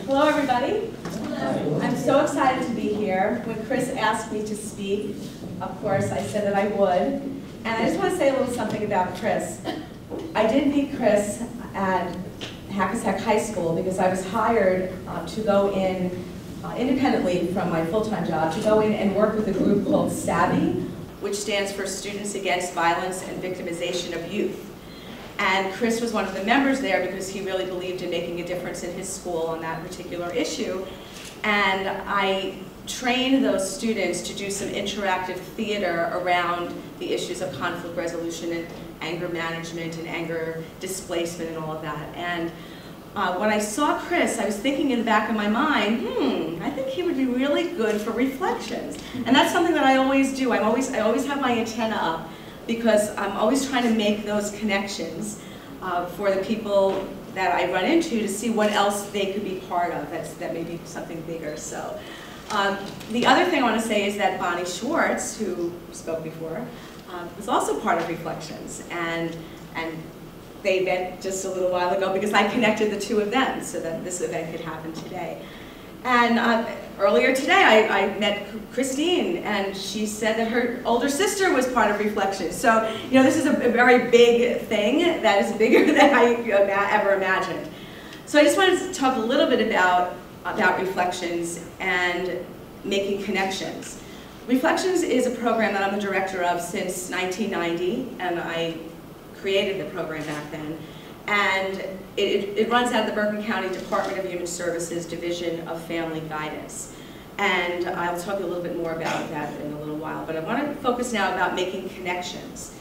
Hello, everybody. Hello. I'm so excited to be here. When Chris asked me to speak, of course, I said that I would. And I just want to say a little something about Chris. I did meet Chris at Hackensack High School because I was hired to go in independently from my full-time job to go in and work with a group called STAVI, which stands for Students Against Violence and Victimization of Youth. And Chris was one of the members there because he really believed in making a difference in his school on that particular issue. And I trained those students to do some interactive theater around the issues of conflict resolution and anger management and anger displacement and all of that. And when I saw Chris, I was thinking in the back of my mind, I think he would be really good for reflections. And that's something that I always do. I always have my antenna up, because I'm always trying to make those connections for the people that I run into to see what else they could be part of that may be something bigger. So the other thing I want to say is that Bonnie Schwartz, who spoke before, was also part of Reflections, and they met just a little while ago because I connected the two of them so that this event could happen today. And earlier today, I met Christine, and she said that her older sister was part of Reflections. So, you know, this is a very big thing that is bigger than I ever imagined. So I just wanted to talk a little bit about Reflections and making connections. Reflections is a program that I'm the director of since 1990, and I created the program back then. And it runs out of the Bergen County Department of Human Services Division of Family Guidance. And I'll talk a little bit more about that in a little while, but I want to focus now about making connections.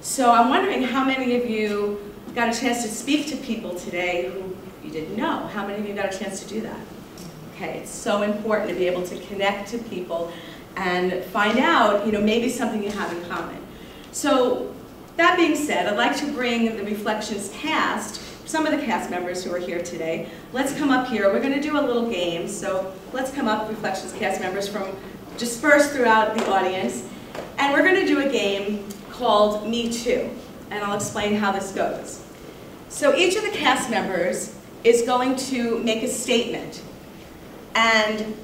So I'm wondering how many of you got a chance to speak to people today who you didn't know? How many of you got a chance to do that? Okay, it's so important to be able to connect to people and find out, you know, maybe something you have in common. So that being said, I'd like to bring the Reflections cast, some of the cast members who are here today. Let's come up here. We're going to do a little game. So let's come up, Reflections cast members, from dispersed throughout the audience. And we're going to do a game called Me Too. And I'll explain how this goes. So each of the cast members is going to make a statement. And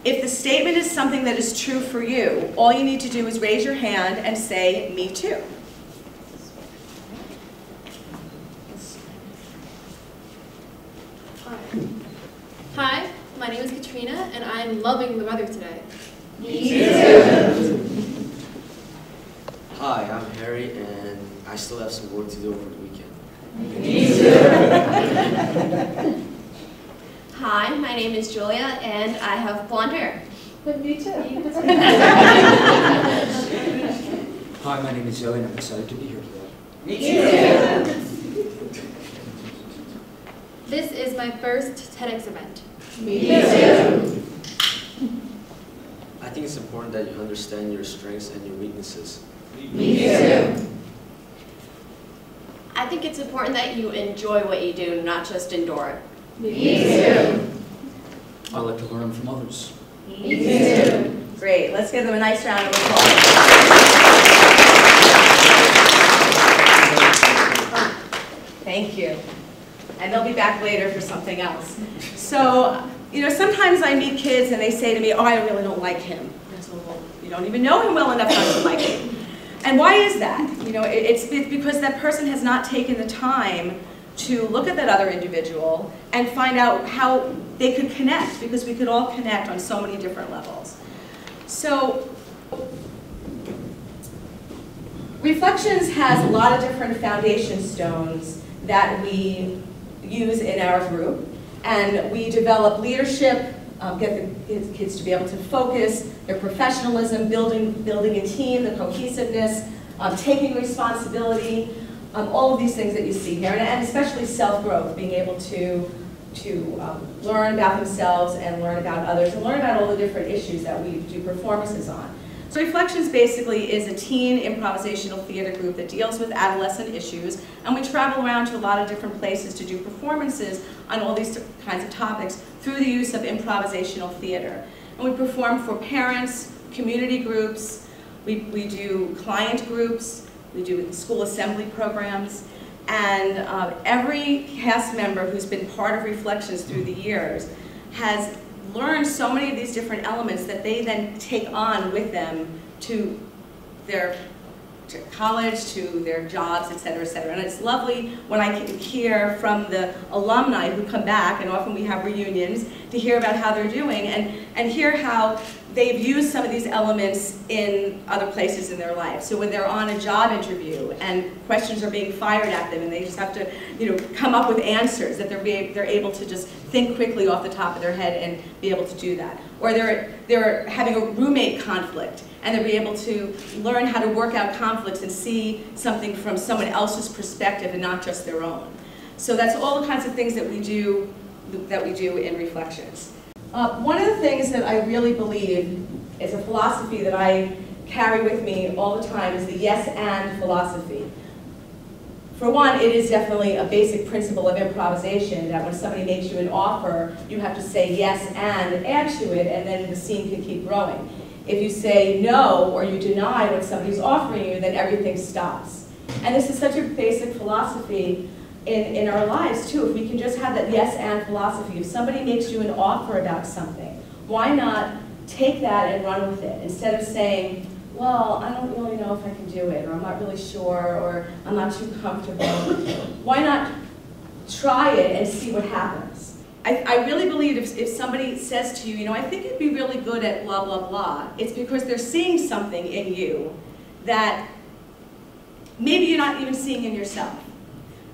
if the statement is something that is true for you, all you need to do is raise your hand and say, Me Too. Hi, my name is Katrina, and I'm loving the weather today. Me too. Hi, I'm Harry, and I still have some work to do over the weekend. Me too. Hi, my name is Julia, and I have blonde hair. Me too. Hi, my name is Zoe, and I'm excited to be here today. Me too. This is my first TEDx event. Me too. I think it's important that you understand your strengths and your weaknesses. Me too. I think it's important that you enjoy what you do, not just endure it. Me too. I like to learn from others. Me too. Great. Let's give them a nice round of applause. Thank you. And they'll be back later for something else. So, you know, sometimes I meet kids and they say to me, oh, I really don't like him. I say, well, you don't even know him well enough not to like him. And why is that? You know, it's because that person has not taken the time to look at that other individual and find out how they could connect, because we could all connect on so many different levels. So, Reflections has a lot of different foundation stones that we use in our group, and we develop leadership, get the kids to be able to focus, their professionalism, building a team, the cohesiveness, taking responsibility, all of these things that you see here, and especially self-growth, being able to learn about themselves and learn about others and learn about all the different issues that we do performances on. So Reflections basically is a teen improvisational theater group that deals with adolescent issues, and we travel around to a lot of different places to do performances on all these kinds of topics through the use of improvisational theater. And we perform for parents, community groups, we do client groups, we do school assembly programs, And every cast member who's been part of Reflections through the years has learned so many of these different elements that they then take on with them to their college, to their jobs, et cetera, et cetera. And it's lovely when I can hear from the alumni who come back, and often we have reunions, to hear about how they're doing and hear how they've used some of these elements in other places in their life. So when they're on a job interview and questions are being fired at them and they just have to, come up with answers, that they're able to just think quickly off the top of their head and be able to do that. Or they're having a roommate conflict and they'll be able to learn how to work out conflicts and see something from someone else's perspective and not just their own. So that's all the kinds of things that we do in Reflections. One of the things that I really believe is a philosophy that I carry with me all the time is the yes and philosophy. For one, it is definitely a basic principle of improvisation that when somebody makes you an offer, you have to say yes and add to it, and then the scene can keep growing. If you say no or you deny what somebody's offering you, then everything stops. And this is such a basic philosophy in our lives too. If we can just have that yes and philosophy. If somebody makes you an offer about something, why not take that and run with it instead of saying, well, I don't really know if I can do it, or I'm not really sure, or I'm not too comfortable. Why not try it and see what happens? I really believe if somebody says to you, I think you'd be really good at blah, blah, blah, it's because they're seeing something in you that maybe you're not even seeing in yourself.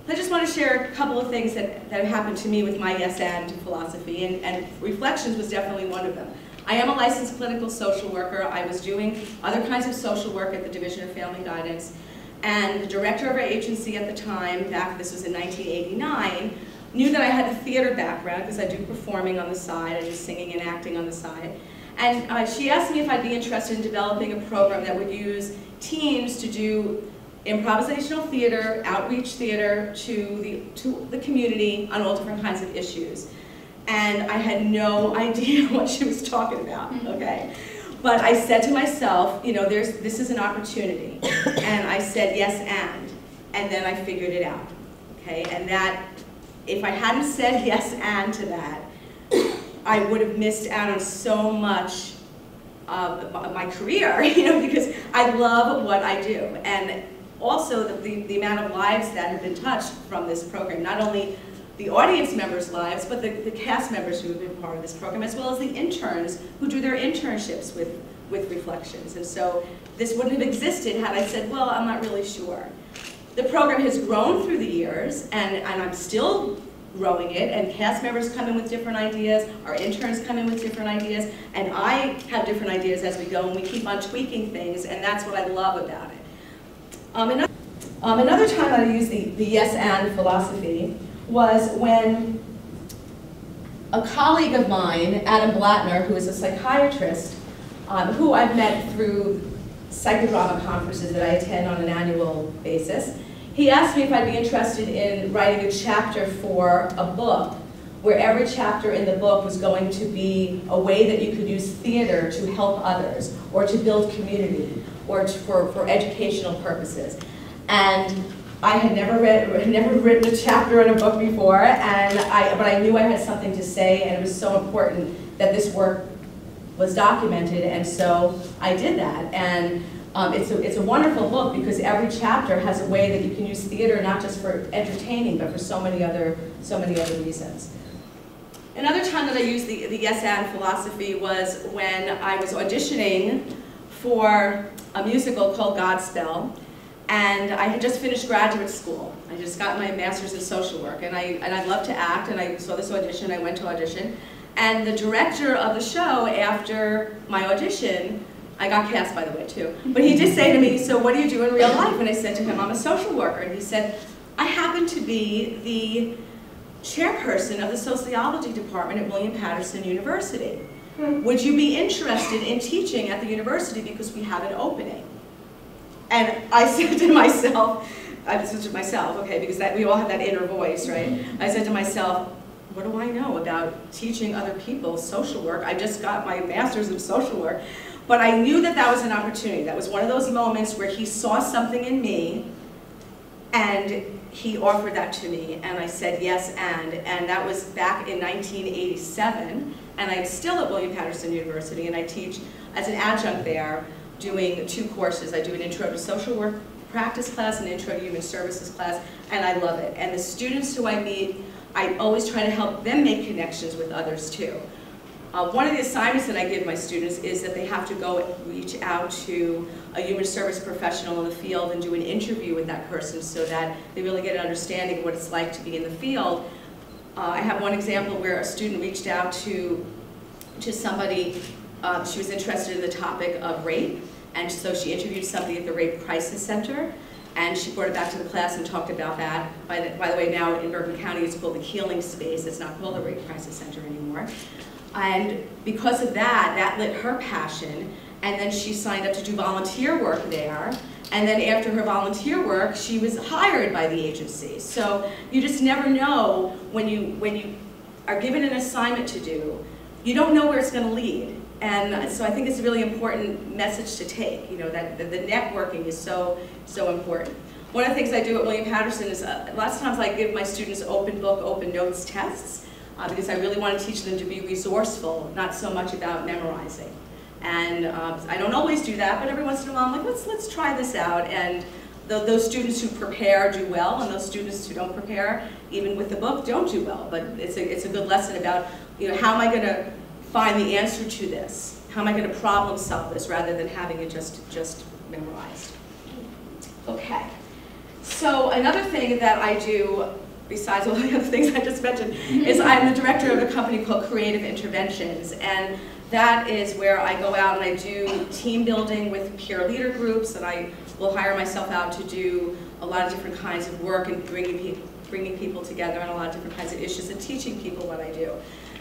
I just want to share a couple of things that have happened to me with my yes and philosophy, and Reflections was definitely one of them. I am a licensed clinical social worker. I was doing other kinds of social work at the Division of Family Guidance, and the director of our agency at the time, this was in 1989, knew that I had a theater background because I do performing on the side, I do singing and acting on the side. And she asked me if I'd be interested in developing a program that would use teams to do improvisational theater, outreach theater to the community on all different kinds of issues. And I had no idea what she was talking about, okay? But I said to myself, this is an opportunity. And I said yes and then I figured it out, okay? And that, if I hadn't said yes and to that, I would have missed out on so much of my career, because I love what I do. And also the amount of lives that have been touched from this program, not only the audience members' lives, but the cast members who have been part of this program, as well as the interns who do their internships with Reflections. And so this wouldn't have existed had I said, well, I'm not really sure. The program has grown through the years, and I'm still growing it, and cast members come in with different ideas, our interns come in with different ideas, and I have different ideas as we go, and we keep on tweaking things, and that's what I love about it. Another time that I used the yes and philosophy was when a colleague of mine, Adam Blattner, who is a psychiatrist, who I've met through psychodrama conferences that I attend on an annual basis, he asked me if I'd be interested in writing a chapter for a book where every chapter in the book was going to be a way that you could use theater to help others, or to build community, or for educational purposes. And I had never written a chapter in a book before, but I knew I had something to say, and it was so important that this work was documented, and so I did that. And it's a wonderful book because every chapter has a way that you can use theater not just for entertaining, but for so many other reasons. Another time that I used the yes and philosophy was when I was auditioning for a musical called Godspell. And I had just finished graduate school. I just got my master's in social work, and I love to act, and I saw this audition, I went to audition, and the director of the show, after my audition, I got cast, by the way, too, but he did say to me, so what do you do in real life? And I said to him, I'm a social worker, and he said, I happen to be the chairperson of the sociology department at William Patterson University. Would you be interested in teaching at the university because we have an opening? And I said to myself, okay, because we all have that inner voice, right? I said to myself, what do I know about teaching other people social work? I just got my master's in social work. But I knew that that was an opportunity. That was one of those moments where he saw something in me, and he offered that to me, and I said yes, and that was back in 1987, and I'm still at William Patterson University, and I teach as an adjunct there, doing 2 courses. I do an Intro to Social Work practice class and an Intro to Human Services class, and I love it. And the students who I meet, I always try to help them make connections with others too. One of the assignments that I give my students is that they have to go reach out to a human service professional in the field and do an interview with that person so that they really get an understanding of what it's like to be in the field. I have one example where a student reached out to somebody, she was interested in the topic of rape, and so she interviewed somebody at the Rape Crisis Center, and she brought it back to the class and talked about that. By the way, now in Bergen County it's called the Healing Space, it's not called the Rape Crisis Center anymore. And because of that, that lit her passion, and then she signed up to do volunteer work there, and then after her volunteer work, she was hired by the agency. So you just never know when you are given an assignment to do, you don't know where it's going to lead. And so I think it's a really important message to take, that the networking is so important. One of the things I do at William Patterson is lots of times I give my students open book, open notes tests, because I really want to teach them to be resourceful, not so much about memorizing. And I don't always do that, but every once in a while I'm like, let's try this out. And those students who prepare do well, and those students who don't prepare, even with the book, don't do well. But it's a good lesson about, how am I going to find the answer to this? How am I going to problem solve this rather than having it just memorized? Okay. So another thing that I do, besides all the other things I just mentioned, is I'm the director of a company called Creative Interventions, and that is where I go out and I do team building with peer leader groups, and I will hire myself out to do a lot of different kinds of work and bringing people together on a lot of different kinds of issues and teaching people what I do.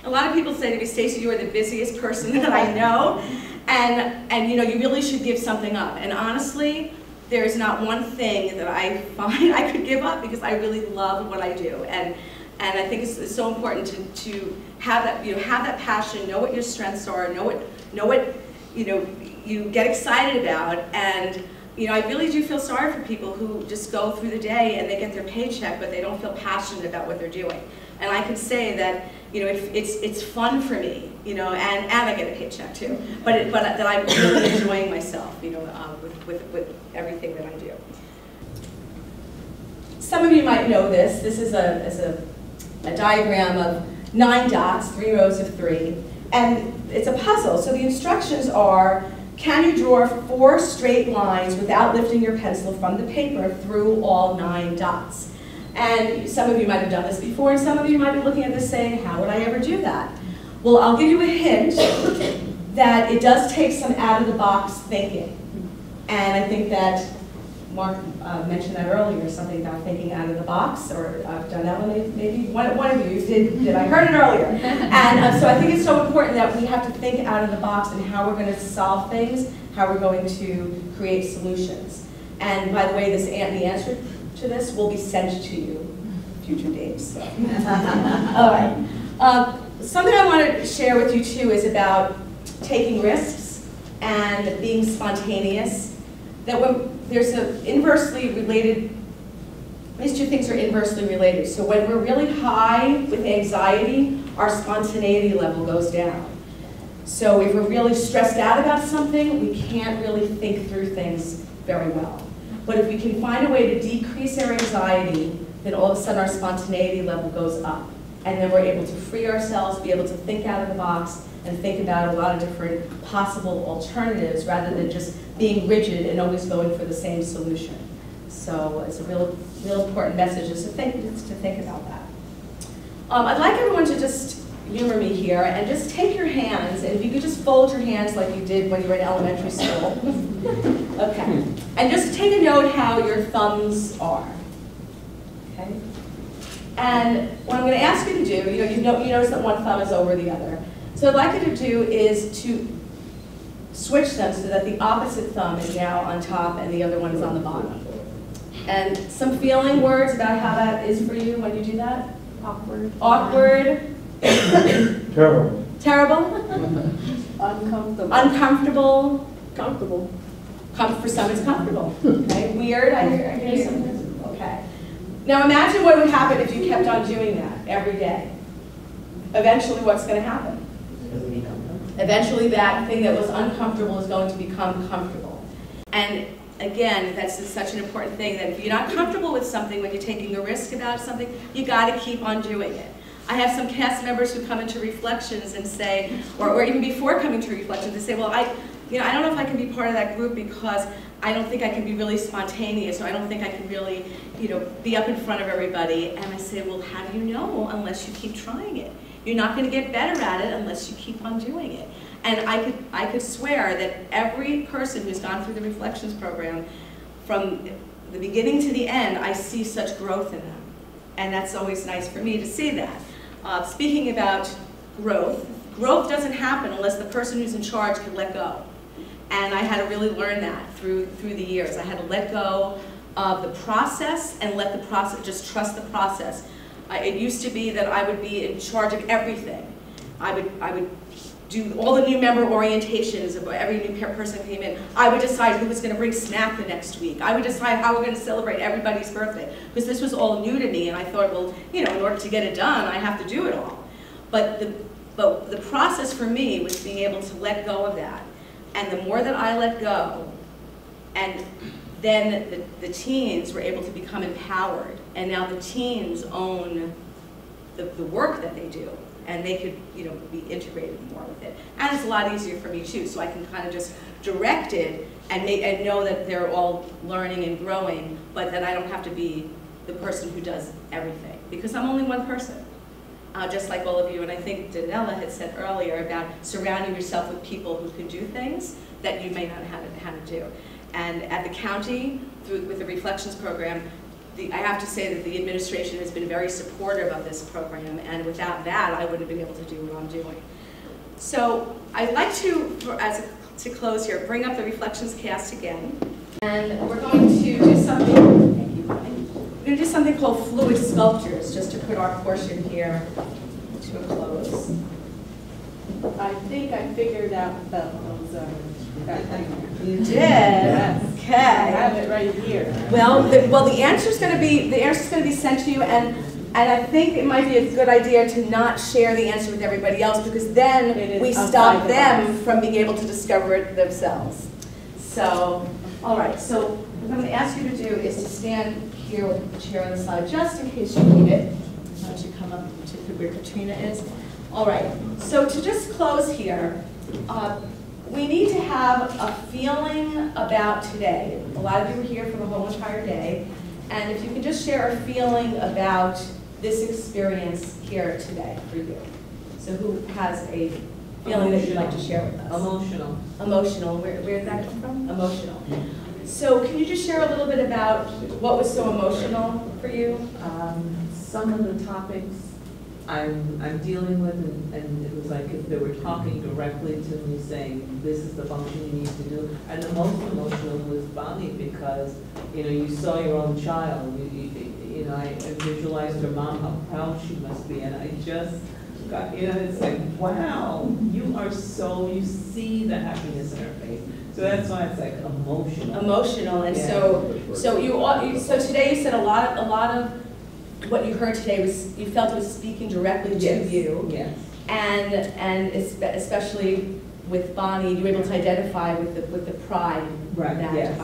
A lot of people say to me, Staci, you are the busiest person that I know, and you really should give something up. And honestly, there is not one thing that I find I could give up because I really love what I do. And I think it's so important to have that, have that passion, know what your strengths are, know what you get excited about. And I really do feel sorry for people who just go through the day and they get their paycheck, but they don't feel passionate about what they're doing. And I can say that it's fun for me, and I get a paycheck too, but that I'm really enjoying myself, with everything that I do. Some of you might know this. This is a diagram of 9 dots, 3 rows of 3, and it's a puzzle. So the instructions are, can you draw 4 straight lines without lifting your pencil from the paper through all 9 dots? And some of you might have done this before, and some of you might be looking at this saying, how would I ever do that? Well, I'll give you a hint that it does take some out-of-the-box thinking. And I think that Mark mentioned that earlier, something about thinking out of the box, or Donnella, maybe one of you did. I heard it earlier. And so I think it's so important that we have to think out of the box and how we're going to solve things, how we're going to create solutions. And by the way, the answer to this will be sent to you future dates. So. All right. Something I want to share with you too is about taking risks and being spontaneous. That when there's an inversely related, these two things are inversely related. So when we're really high with anxiety, our spontaneity level goes down. So if we're really stressed out about something, we can't really think through things very well. But if we can find a way to decrease our anxiety, then all of a sudden our spontaneity level goes up. And then we're able to free ourselves, be able to think out of the box, and think about a lot of different possible alternatives rather than just being rigid and always going for the same solution. So it's a real important message is to think about that. I'd like everyone to just humor me here and just take your hands, and if you could just fold your hands like you did when you were in elementary school. Okay. And just take a note how your thumbs are. Okay? And what I'm going to ask you to do, you notice that one thumb is over the other. So what I'd like you to do is to switch them so that the opposite thumb is now on top and the other one is on the bottom. And some feeling words about how that is for you when you do that? Awkward. Awkward. Terrible. Terrible. Uncomfortable. Uncomfortable. Comfortable. For some it's comfortable. Okay. Weird, I hear something. Okay. Now imagine what would happen if you kept on doing that every day. Eventually, what's going to happen? Eventually, that thing that was uncomfortable is going to become comfortable. And again, that's just such an important thing, that if you're not comfortable with something, when you're taking a risk about something, you got to keep on doing it. I have some cast members who come into reflections and say, or even before coming to reflections, they say, well, I don't know if I can be part of that group because I don't think I can be really spontaneous, or I don't think I can really, be up in front of everybody. And I say, well, how do you know unless you keep trying it? You're not going to get better at it unless you keep on doing it. And I could swear that every person who's gone through the Reflections program, from the beginning to the end, I see such growth in them. And that's always nice for me to see that. Speaking about growth doesn't happen unless the person who's in charge can let go. And I had to really learn that through the years. I had to let go of the process and let the process, just trust the process. It used to be that I would be in charge of everything. I would do all the new member orientations of every new person came in. I would decide who was going to bring snack the next week. I would decide how we're going to celebrate everybody's birthday, because this was all new to me, and I thought, well, in order to get it done, I have to do it all. But the process for me was being able to let go of that. And the more that I let go, and then the teens were able to become empowered, and now the teens own the work that they do, and they could be integrated more with it. And it's a lot easier for me too, so I can kind of just direct it and know that they're all learning and growing, but that I don't have to be the person who does everything, because I'm only one person. Just like all of you, and I think Danella had said earlier about surrounding yourself with people who can do things that you may not have how to do. And at the county, with the Reflections program, I have to say that the administration has been very supportive of this program, and without that, I wouldn't have been able to do what I'm doing. So I'd like to, to close here, bring up the Reflections cast again, and we're going to do something. Thank you, Brian. We're going to do something called fluid sculptures, just to put our portion here to a close. I think I figured out what those are. You did? Yes. Okay. I have it right here. Well, the answer's going to be sent to you, and I think it might be a good idea to not share the answer with everybody else, because then we stop them from being able to discover it themseldes. So, all right. So what I'm going to ask you to do is to stand here with the chair on the side, just in case you need it. Why don't you come up to where Katrina is? All right. So to just close here. We need to have a feeling about today. A lot of you were here for the whole entire day, and if you can just share a feeling about this experience here today for you. So who has a feeling that you'd like to share with us? Emotional. Emotional. Where did that come from? Emotional. So can you just share a little bit about what was so emotional for you? Some of the topics I'm dealing with, and it was like if they were talking directly to me saying, this is the function you need to do. And the most emotional was Bonnie, because, you saw your own child. I visualized her mom, how proud she must be. And I just got, it's like, wow, you see the happiness in her face. So that's why it's like emotional. Emotional, and yeah. So today you said a lot of what you heard today was, you felt it was speaking directly to you. Yes. And especially with Bonnie, you were able to identify with the pride that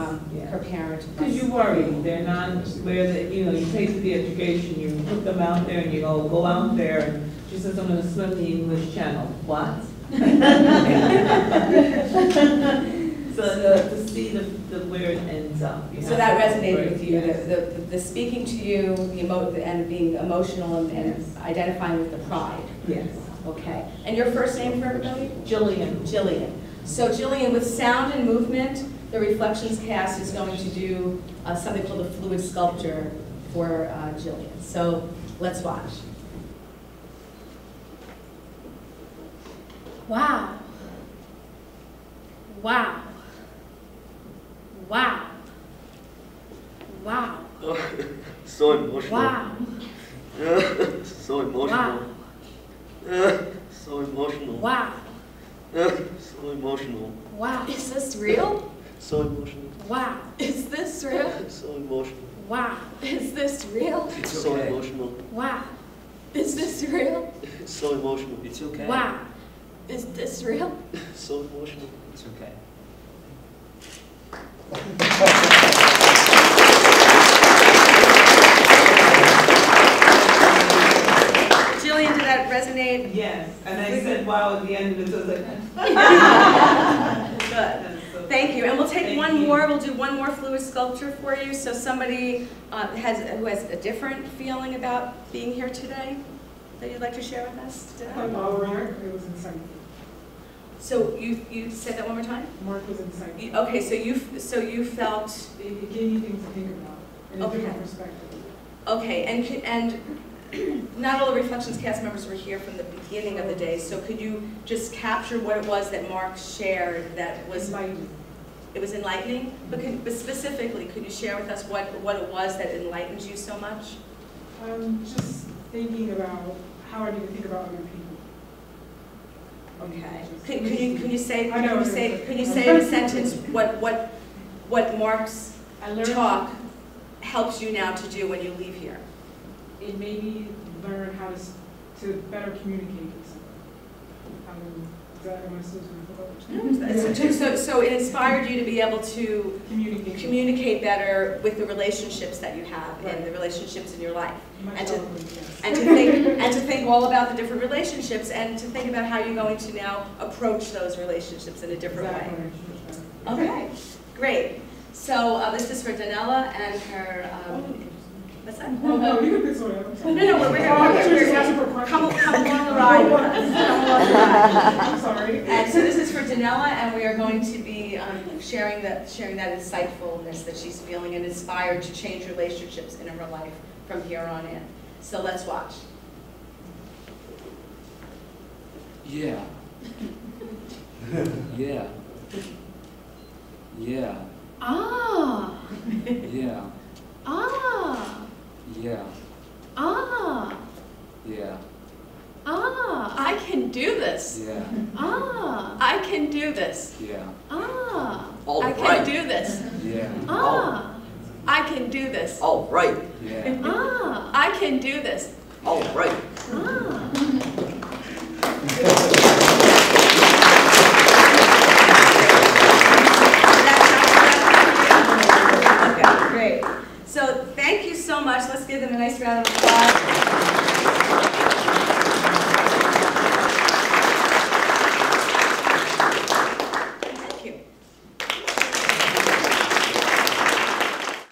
her parent. Because you worry, they're not where you pay for the education, you put them out there and you go out there, and she says, I'm going to swim the English Channel. What? So to see where it ends up. So that resonated with you, the speaking to you, and being emotional and identifying with the pride. Yes. Okay. And your first name for everybody? Jillian. Jillian. So Jillian, with sound and movement, the Reflections cast is going to do something called a fluid sculpture for Jillian. So let's watch. Wow. Wow. Wow. Wow. So emotional. Wow. So emotional. Wow. So emotional. Wow. So emotional. Wow. Is this real? So emotional. Wow. Is this real? So emotional. Wow, is this real? It's So okay. emotional. Wow, is this real? It's so emotional. It's okay. Wow, is this real? So emotional. It's okay. Jillian, did that resonate? Yes, and I said wow at the end of it, so I was like. Good. Thank you, and we'll take Thank one you. more, we'll do one more fluid sculpture for you, so somebody who has a different feeling about being here today that you'd like to share with us today? Mark, it was insightful. So you said that one more time? Mark was insightful. Okay, so you felt, It gave you things to think about in a Okay. different perspective. okay, and not all the Reflections cast members were here from the beginning of the day, so could you just capture what it was that Mark shared that was, Enlightened. it was enlightening? But specifically, could you share with us what it was that enlightened you so much? Just thinking about how I need to think about other people. Okay. Can you say I know. in a sentence what Mark's I learned talk helps you now to do when you leave here? It made me learn how to better communicate with someone. Am I supposed to forget? So it inspired you to be able to Communication. communicate better with the relationships that you have and Right. the relationships in your life. Much And to- eloquent, yes. And to think all about the different relationships and to think about how you're going to now approach those relationships in a different way. Exactly. Okay, great. So this is for Danella and her, what's that? Oh, no, you can pick someone else. No, we're Oh, I thought you were just asking for come questions. along the ride with us. Come along the ride. I'm sorry. And so this is for Danella, and we are going to be sharing that insightfulness that she's feeling and inspired to change relationships in her life from here on in. So let's watch. Yeah. Yeah. Yeah. Ah, Yeah. ah, Yeah. ah, Yeah. ah. I can do this. Yeah. Ah, I can do this. Yeah. Ah, All I can right. do this. Yeah. Ah, I can do this. All right. Yeah. Ah, I can do this. All right. Ah. Okay, great. So thank you so much. Let's give them a nice round of applause.